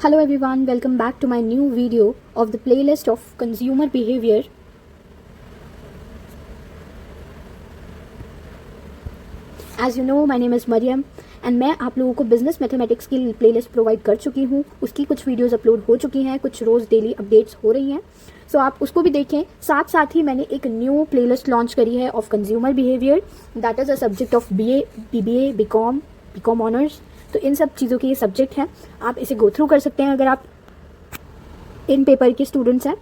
Hello everyone, welcome back to my new video of the playlist of consumer behavior. As you know, my name is Mariam and मैं आप लोगों को business mathematics की playlist provide कर चुकी हूँ. उसकी कुछ वीडियोस अपलोड हो चुकी हैं, कुछ रोज़ डेली अपडेट्स हो रही हैं. सो आप उसको भी देखें. साथ साथ ही मैंने एक न्यू प्लेलिस्ट लॉन्च करी है of consumer behaviour. That is a subject of BA, BBA, BCom honours. तो इन सब चीज़ों के ये सब्जेक्ट हैं. आप इसे गो थ्रू कर सकते हैं अगर आप इन पेपर के स्टूडेंट्स हैं.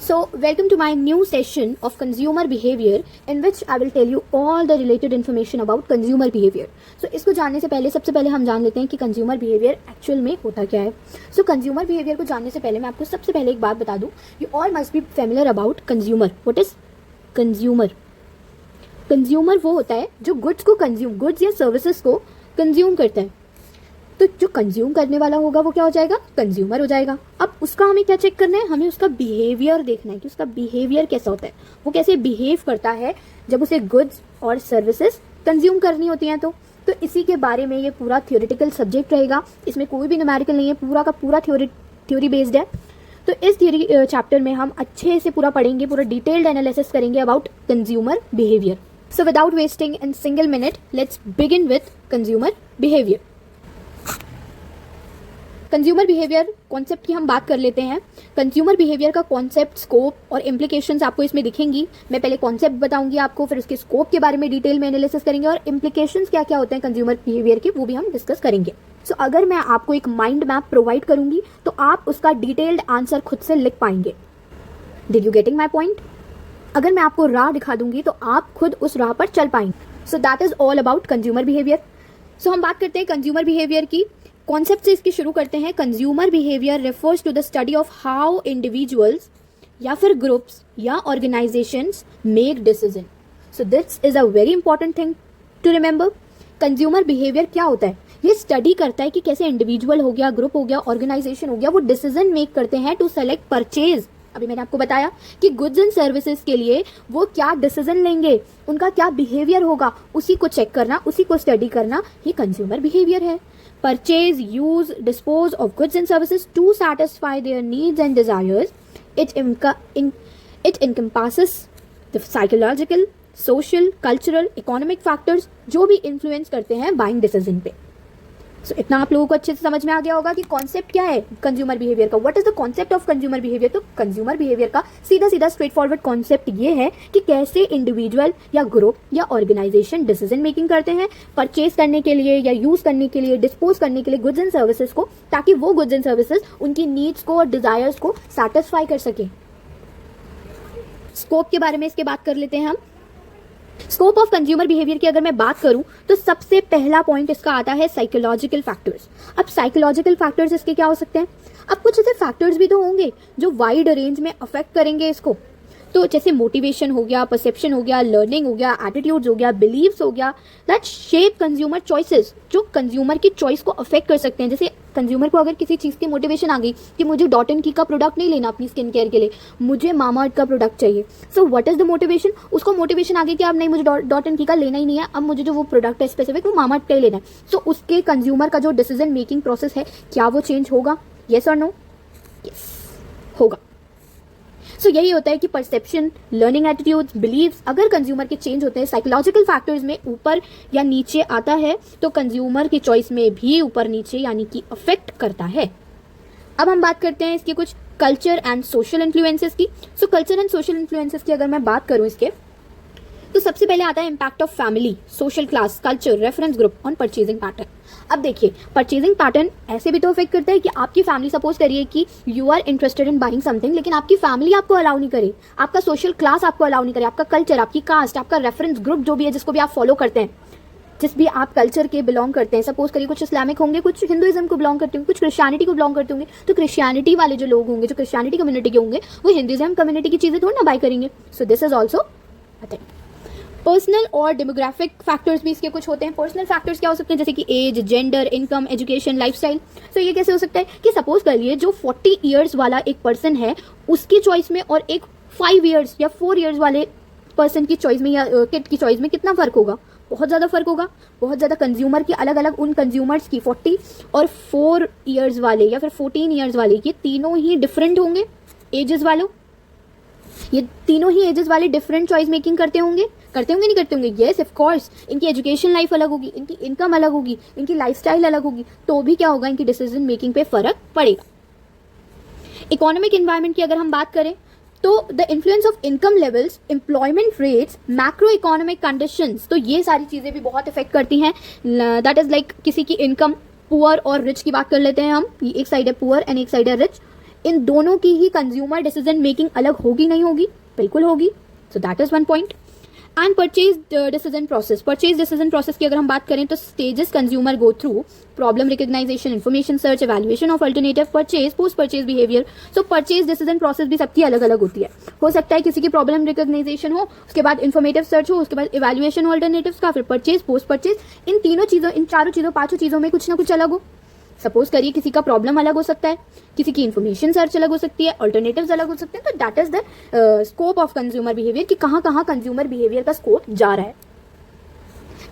So welcome to my new session of consumer behavior in which I will tell you all the related information about consumer behavior. So इसको जानने से पहले सबसे पहले हम जान लेते हैं कि consumer behavior actual में होता क्या है. So consumer behavior को जानने से पहले मैं आपको सबसे पहले एक बात बता दूं. You all must be familiar about consumer. What is consumer? Consumer वो होता है जो goods को consume, goods या services को consume करता है. तो जो कंज्यूम करने वाला होगा वो क्या हो जाएगा, कंज्यूमर हो जाएगा. अब उसका हमें क्या चेक करना है, हमें उसका बिहेवियर देखना है कि उसका बिहेवियर कैसा होता है, वो कैसे बिहेव करता है जब उसे गुड्स और सर्विसेज कंज्यूम करनी होती हैं. तो इसी के बारे में ये पूरा थ्योरेटिकल सब्जेक्ट रहेगा. इसमें कोई भी न्यूमेरिकल नहीं है, पूरा का पूरा थ्योरी बेस्ड है. तो इस थ्योरी चैप्टर में हम अच्छे से पूरा पढ़ेंगे, पूरा डिटेल्ड एनालिसिस करेंगे about consumer behaviour. So without wasting in single minute let's begin with consumer behaviour. Consumer behaviour concept की हम बात कर लेते हैं. कंज्यूमर बिहेवियर का कॉन्सेप्ट, स्कोप और इम्प्लीकेशंस आपको इसमें दिखेंगी. मैं पहले कॉन्सेप्ट बताऊंगी आपको, फिर उसके स्कोप के बारे में डिटेल में एनालिसिस करेंगे और इम्प्लीकेशंस क्या क्या होते हैं कंज्यूमर बिहेवियर के, वो भी हम डिस्कस करेंगे. सो अगर मैं आपको एक माइंड मैप प्रोवाइड करूंगी तो आप उसका डिटेल्ड आंसर खुद से लिख पाएंगे. Did you getting my point? अगर मैं आपको राह दिखा दूंगी तो आप खुद उस राह पर चल पाएंगे. So that is all about consumer behaviour. So हम बात करते हैं कंज्यूमर बिहेवियर की. कॉन्सेप्ट से इसकी शुरू करते हैं. Consumer behaviour refers to the study of how individuals या फिर ग्रुप्स या organisations make decision. So this is a very important thing to remember. Consumer behaviour क्या होता है, ये स्टडी करता है कि कैसे इंडिविजुअल हो गया, ग्रुप हो गया, ऑर्गेनाइजेशन हो गया, वो डिसीजन मेक करते हैं टू सेलेक्ट परचेज. अभी मैंने आपको बताया कि गुड्स एंड सर्विसेज के लिए वो क्या डिसीजन लेंगे, उनका क्या बिहेवियर होगा, उसी को चेक करना, उसी को स्टडी करना, ये कंज्यूमर बिहेवियर है. Purchase, use, dispose of goods and services to satisfy their needs and desires. It encompasses the psychological, social, cultural, economic factors जो भी influence करते हैं buying decision पे. So, इतना आप लोगों को अच्छे से समझ में आ गया होगा कि कॉन्सेप्ट क्या है कंज्यूमर बिहेवियर का. What is the concept of consumer behaviour? तो कंज्यूमर बिहेवियर का सीधा स्ट्रेट फॉरवर्ड कॉन्सेप्ट ये है कि कैसे इंडिविजुअल या ग्रुप या ऑर्गेनाइजेशन डिसीजन मेकिंग करते हैं परचेज करने के लिए या यूज करने के लिए, डिस्पोज करने के लिए गुड्स एंड सर्विसेज को, ताकि वो गुड्स एंड सर्विसेज उनकी नीड्स को और डिजायर्स को सेटिस्फाई कर सके. स्कोप के बारे में इसके बात कर लेते हैं हम. स्कोप ऑफ कंज्यूमर बिहेवियर की अगर मैं बात करूं तो सबसे पहला पॉइंट इसका आता है साइकोलॉजिकल फैक्टर्स. अब साइकोलॉजिकल फैक्टर्स इसके क्या हो सकते हैं? अब कुछ ऐसे फैक्टर्स भी तो होंगे जो वाइड रेंज में अफेक्ट करेंगे इसको. तो जैसे मोटिवेशन हो गया, परसेप्शन हो गया, लर्निंग हो गया, एटीट्यूड्स हो गया, बिलीव्स हो गया, दैट शेप कंज्यूमर चॉइसेस, जो कंज्यूमर की चॉइस को अफेक्ट कर सकते हैं. जैसे कंज्यूमर को अगर किसी चीज़ की मोटिवेशन आ गई कि मुझे डॉट एंड की का प्रोडक्ट नहीं लेना अपनी स्किन केयर के लिए, मुझे मामाअर्थ का प्रोडक्ट चाहिए. So what is the motivation? उसको मोटिवेशन आ गई कि अब नहीं, मुझे डॉट एंड की का लेना ही नहीं है, अब मुझे जो वो प्रोडक्ट है स्पेसिफिक वो मामाअर्थ का ही लेना है. सो उसके कंज्यूमर का जो डिसीजन मेकिंग प्रोसेस है, क्या वो चेंज होगा? येस और नो? यस, होगा. सो यही होता है कि परसेप्शन, लर्निंग एटीट्यूड्स, बिलीव्स अगर कंज्यूमर के चेंज होते हैं साइकोलॉजिकल फैक्टर्स में ऊपर या नीचे आता है तो कंज्यूमर की चॉइस में भी ऊपर नीचे यानी कि अफेक्ट करता है. अब हम बात करते हैं इसके कुछ कल्चर एंड सोशल इन्फ्लुएंसेस की. सो कल्चर एंड सोशल इन्फ्लुएंसेस की अगर मैं बात करूं इसके, तो सबसे पहले आता है impact of family, social class, culture, reference group on purchasing pattern. अब देखिए, परचेजिंग पैटर्न ऐसे भी तो अफेक्ट करता है कि आपकी फैमिली, सपोज करिए कि you are interested in buying something, लेकिन आपकी फैमिली आपको अलाउ नहीं करे, आपका सोशल क्लास आपको अलाउ नहीं करे, आपका कल्चर, आपकी कास्ट, आपका रेफरेंस ग्रुप जो भी है जिसको भी आप फॉलो करते हैं, जिस भी आप कल्चर के बिलोंग करते हैं, सपोज करिए कुछ इस्लामिक होंगे, कुछ हिंदुइज्म को बिलोंग करते होंगे, कुछ क्रिश्चियनिटी को बिलोंग करते होंगे, तो क्रिश्चियनिटी वाले जो लोग होंगे, जो क्रिश्चियनिटी कम्युनिटी के होंगे, वो हिंदुइज्म कम्युनिटी की चीजें थोड़ी ना बाय करेंगे. सो this is also a thing. Personal और डेमोग्राफिक फैक्टर्स भी इसके कुछ होते हैं. पर्सनल फैक्टर्स क्या हो सकते हैं? जैसे कि age, gender, income, education, lifestyle. So ये कैसे हो सकता है कि सपोज कर लिए जो 40 ईयर्स वाला एक पर्सन है उसकी चॉइस में और एक 5 ईयर्स या 4 ईयर्स वाले पर्सन की चॉइस में या किड की चॉइस में कितना फर्क होगा? बहुत ज़्यादा फर्क होगा, बहुत ज़्यादा कंज्यूमर की अलग अलग उन कंज्यूमर्स की 40 और 4 ईयर्स वाले या फिर 14 ईयर्स वाले, ये तीनों ही डिफरेंट होंगे एजेस वालों, ये तीनों ही एजेस वाले डिफरेंट चॉइस मेकिंग करते होंगे नहीं करते होंगे? Yes of course. इनकी एजुकेशन लाइफ अलग होगी, इनकी इनकम अलग होगी, इनकी लाइफस्टाइल अलग होगी, तो भी क्या होगा, इनकी डिसीजन मेकिंग पे फर्क पड़ेगा। इकोनॉमिक एनवायरनमेंट की अगर हम बात करें तो the influence of income levels, employment rates, macro economic conditions, तो ये सारी चीजें भी बहुत इफेक्ट करती हैं। दैट इज लाइक किसी की इनकम, पुअर और रिच की बात कर लेते हैं हम, एक साइड है पुअर एंड एक साइड है रिच, इन दोनों की ही कंज्यूमर डिसीजन मेकिंग अलग होगी नहीं होगी? बिल्कुल होगी। सो that is one point. And purchase decision process, purchase decision process की अगर हम बात करें तो stages consumer go through, problem recognisation, information search, evaluation of alternative, purchase, post purchase behaviour. So purchase decision process भी सबकी अलग अलग होती है। हो सकता है किसी की प्रॉब्लम रिकग्नाइजेशन हो, उसके बाद इन्फॉर्मेटिव सर्च हो, उसके बाद एवेल्युएशन ऑल्टरनेटिव्स का, फिर परचेज, पोस्ट परचेज, इन तीनों चीजों, इन चारों चीजों, पांचों चीजों में कुछ ना कुछ अलग हो। सपोज करिए किसी का प्रॉब्लम अलग हो सकता है, किसी की इन्फॉर्मेशन सर्च अलग हो सकती है, ऑल्टरनेटिव्स अलग हो सकते हैं। तो that is the scope of consumer behaviour, कि कहाँ कहाँ कंज्यूमर बिहेवियर का स्कोप जा रहा है।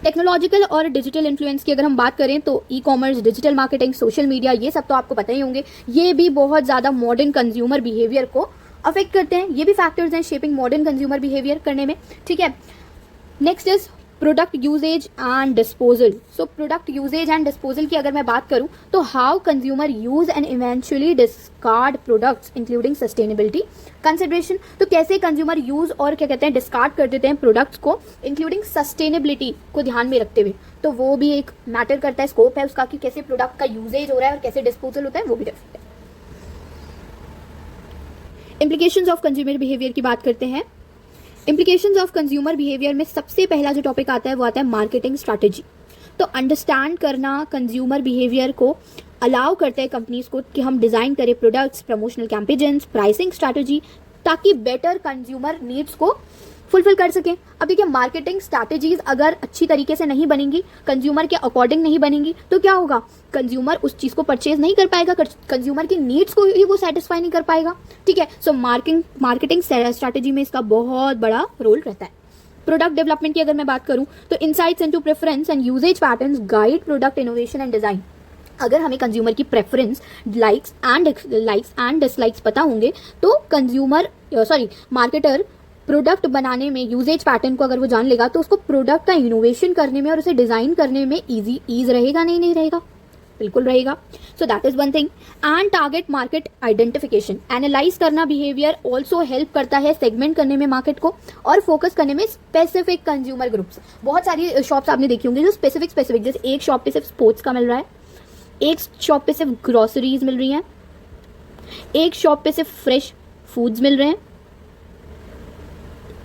टेक्नोलॉजिकल और डिजिटल इन्फ्लुएंस की अगर हम बात करें तो e commerce, digital marketing, social media, ये सब तो आपको पता ही होंगे, ये भी बहुत ज़्यादा मॉडर्न कंज्यूमर बिहेवियर को अफेक्ट करते हैं। ये भी फैक्टर्स हैं शेपिंग मॉडर्न कंज्यूमर बिहेवियर करने में, ठीक है। Next is product usage and disposal. So product usage and disposal की अगर मैं बात करूं तो how consumer use and eventually discard products including sustainability consideration. तो कैसे कंज्यूमर यूज और क्या कहते हैं डिस्कार्ड कर देते हैं प्रोडक्ट्स को, इंक्लूडिंग सस्टेनेबिलिटी को ध्यान में रखते हुए, तो वो भी एक मैटर करता है, स्कोप है उसका कि कैसे प्रोडक्ट का यूजेज हो रहा है और कैसे डिस्पोजल होता है, वो भी डिफरेंट है। इम्प्लीकेशंस ऑफ कंज्यूमर बिहेवियर की बात करते हैं। इम्प्लीकेशंस ऑफ कंज्यूमर बिहेवियर में सबसे पहला जो टॉपिक आता है वो आता है मार्केटिंग स्ट्रैटेजी। तो अंडरस्टैंड करना कंज्यूमर बिहेवियर को अलाउ करते हैं कंपनीज को कि हम डिज़ाइन करें products, promotional campaigns, pricing strategy, ताकि बेटर कंज्यूमर नीड्स को फुलफिल कर सकें। अब देखिए मार्केटिंग स्ट्रैटेजीज अगर अच्छी तरीके से नहीं बनेंगी, कंज्यूमर के अकॉर्डिंग नहीं बनेंगी, तो क्या होगा, कंज्यूमर उस चीज़ को परचेज नहीं कर पाएगा, कंज्यूमर की नीड्स को ही वो सेटिस्फाई नहीं कर पाएगा, ठीक है। सो मार्केटिंग स्ट्रैटेजी में इसका बहुत बड़ा रोल रहता है। प्रोडक्ट डेवलपमेंट की अगर मैं बात करूं तो insights into preference and usage patterns guide product innovation and design. अगर हमें कंज्यूमर की प्रेफरेंस, लाइक्स एंड डिसलाइक्स पता होंगे तो मार्केटर प्रोडक्ट बनाने में यूजेज पैटर्न को अगर वो जान लेगा तो उसको प्रोडक्ट का इनोवेशन करने में और उसे डिजाइन करने में ईज रहेगा, नहीं रहेगा, बिल्कुल रहेगा। सो that is one thing. And target market identification, analyse करना बिहेवियर ऑल्सो हेल्प करता है सेगमेंट करने में मार्केट को और फोकस करने में स्पेसिफिक कंज्यूमर ग्रुप्स। बहुत सारी शॉप्स आपने देखी होंगी जो स्पेसिफिक जैसे एक शॉप पे सिर्फ स्पोर्ट्स का मिल रहा है, एक शॉप पे सिर्फ ग्रोसरीज मिल रही हैं, एक शॉप पे सिर्फ फ्रेश फूड्स मिल रहे हैं,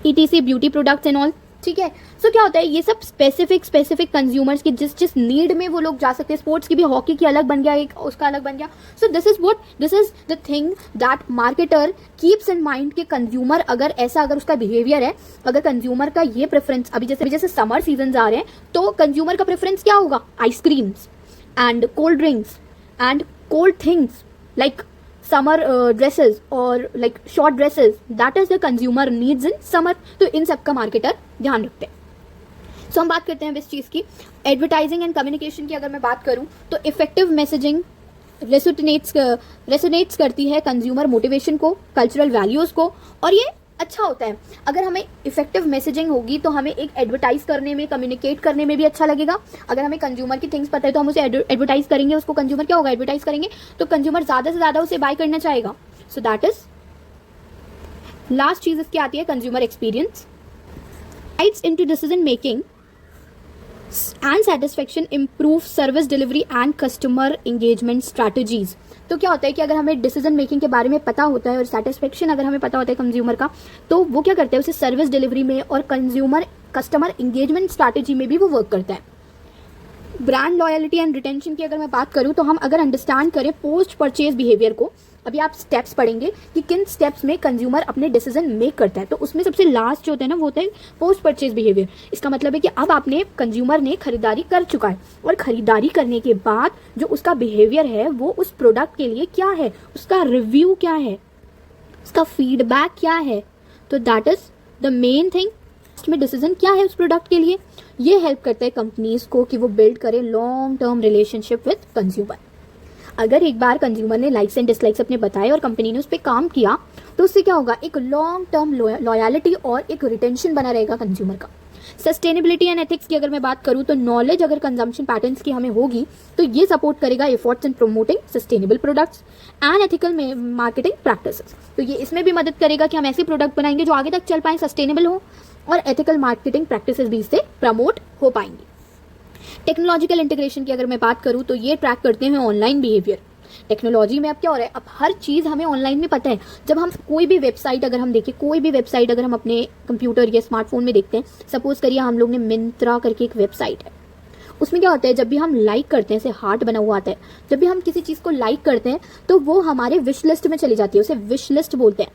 ETC beauty products and all, ठीक है। सो क्या होता है, ये सब स्पेसिफिक कंज्यूमर्स की जिस नीड में वो लोग जा सकते हैं। स्पोर्ट्स की भी, हॉकी की अलग बन गया, एक उसका अलग बन गया। सो this is the thing that marketer keeps in mind कि कंज्यूमर अगर उसका बिहेवियर है, अगर कंज्यूमर का ये प्रेफरेंस, अभी जैसे समर सीजन आ रहे हैं तो कंज्यूमर का प्रेफरेंस क्या होगा, ice creams and cold drinks and cold things like summer dresses और like short dresses, that is the consumer needs in summer. तो इन सब का मार्केटर ध्यान रखते हैं। सो हम बात करते हैं इस चीज़ की। एडवर्टाइजिंग एंड कम्युनिकेशन की अगर मैं बात करूं तो इफेक्टिव मैसेजिंग रेसोनेट्स करती है कंज्यूमर मोटिवेशन को, कल्चरल वैल्यूज को, और ये अच्छा होता है। अगर हमें इफेक्टिव मैसेजिंग होगी तो हमें एक एडवर्टाइज करने में, कम्युनिकेट करने में भी अच्छा लगेगा। अगर हमें कंज्यूमर की थिंग्स पता है तो हम उसे एडवर्टाइज करेंगे, उसको कंज्यूमर क्या होगा, एडवर्टाइज करेंगे तो कंज्यूमर ज़्यादा से ज़्यादा उसे बाय करना चाहेगा। सो दैट इज लास्ट चीज इसकी आती है consumer experience. It's into decision making and satisfaction, improve service delivery and customer engagement strategies. तो क्या होता है कि अगर हमें डिसीजन मेकिंग के बारे में पता होता है और सेटिस्फेक्शन अगर हमें पता होता है कंज्यूमर का, तो वो क्या करते हैं, उसे सर्विस डिलीवरी में और कस्टमर एंगेजमेंट स्ट्रैटेजी में भी वो वर्क करता है। ब्रांड लॉयल्टी एंड रिटेंशन की अगर मैं बात करूं तो हम अगर अंडरस्टैंड करें पोस्ट परचेज बिहेवियर को, अभी आप स्टेप्स पढ़ेंगे कि किन स्टेप्स में कंज्यूमर अपने डिसीजन मेक करता है, तो उसमें सबसे लास्ट जो होता है ना वो होता है पोस्ट परचेज बिहेवियर। इसका मतलब है कि अब आपने कंज्यूमर ने खरीदारी कर चुका है और खरीदारी करने के बाद जो उसका बिहेवियर है वो उस प्रोडक्ट के लिए क्या है, उसका रिव्यू क्या है, उसका फीडबैक क्या है। तो that is the main thing में डिसीजन क्या है उस प्रोडक्ट के लिए। ये हेल्प करता है कंपनीज को कि वो बिल्ड करें long term relationship with consumer. अगर एक बार कंज्यूमर ने लाइक्स एंड डिसलाइक्स अपने बताए और कंपनी ने उस पर काम किया तो उससे क्या होगा, एक लॉन्ग टर्म लॉयलिटी और एक रिटेंशन बना रहेगा कंज्यूमर का। सस्टेनेबिलिटी एंड एथिक्स की अगर मैं बात करूं तो नॉलेज अगर कंजम्पशन पैटर्न्स की हमें होगी तो ये सपोर्ट करेगा efforts in promoting sustainable products and ethical marketing practices. तो ये इसमें भी मदद करेगा कि हम ऐसे प्रोडक्ट बनाएंगे जो आगे तक चल पाएं, सस्टेनेबल हो और एथिकल मार्केटिंग प्रैक्टिसेस भी इससे प्रमोट हो पाएंगी। टेक्नोलॉजिकल इंटीग्रेशन की अगर मैं बात करूं तो ये ट्रैक करते हैं ऑनलाइन बिहेवियर। टेक्नोलॉजी में अब क्या हो रहा है, अब हर चीज़ हमें ऑनलाइन में पता है। जब हम कोई भी वेबसाइट अगर हम देखें, कोई भी वेबसाइट अगर हम अपने कंप्यूटर या स्मार्टफोन में देखते हैं, सपोज करिए हम लोग ने मिंत्रा करके एक वेबसाइट है, उसमें क्या होता है जब भी हम लाइक करते हैं, ऐसे हार्ट बना हुआ आता है, जब भी हम किसी चीज़ को लाइक करते हैं तो वो हमारे विश लिस्ट में चली जाती है, उसे विश लिस्ट बोलते हैं।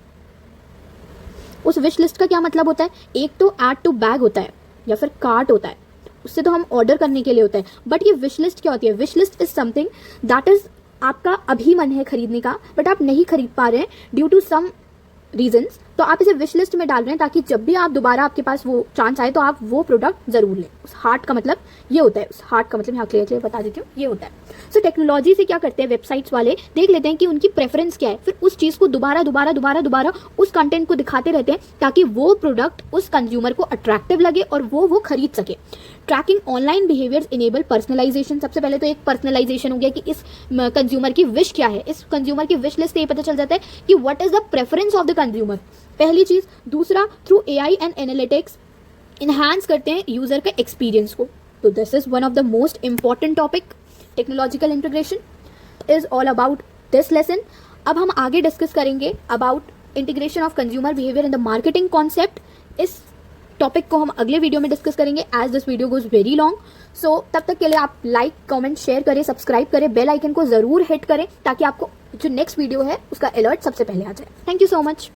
उस विश लिस्ट का क्या मतलब होता है, एक तो ऐड टू बैग होता है या फिर कार्ट होता है, उससे तो हम ऑर्डर करने के लिए होता है। बट ये विश लिस्ट क्या होती है, wish list is something that is आपका अभी मन है खरीदने का बट आप नहीं खरीद पा रहे हैं ड्यू टू सम रीजंस, तो आप इसे विश लिस्ट में डाल रहे हैं ताकि जब भी आप दोबारा आपके पास वो चांस आए तो आप वो प्रोडक्ट जरूर लें। उस हार्ट का मतलब ये होता है, उस हार्ट का मतलब यहाँ क्लियर बता देती हूँ, ये होता है। सो टेक्नोलॉजी से क्या करते हैं वेबसाइट्स वाले, देख लेते हैं कि उनकी प्रेफरेंस क्या है, फिर उस चीज़ को दोबारा उस कंटेंट को दिखाते रहते हैं ताकि वो प्रोडक्ट उस कंज्यूमर को अट्रैक्टिव लगे और वो खरीद सके। Tracking online behaviours enable personalisation. सबसे पहले तो एक पर्सनलाइजेशन हो गया कि इस कंज्यूमर की विश क्या है, इस कंज्यूमर की विश लिस्ट से ये पता चल जाता है कि what is the preference of the consumer, पहली चीज। दूसरा, through AI and analytics enhance करते हैं यूजर के एक्सपीरियंस को। तो this is one of the most important topic. Technological integration is all about this lesson. अब हम आगे डिस्कस करेंगे about integration of consumer behaviour in the marketing concept. इस टॉपिक को हम अगले वीडियो में डिस्कस करेंगे as this video goes very long. सो तब तक के लिए आप लाइक, कमेंट, शेयर करें, सब्सक्राइब करें, बेल आइकन को जरूर हिट करें ताकि आपको जो नेक्स्ट वीडियो है उसका अलर्ट सबसे पहले आ जाए। Thank you so much.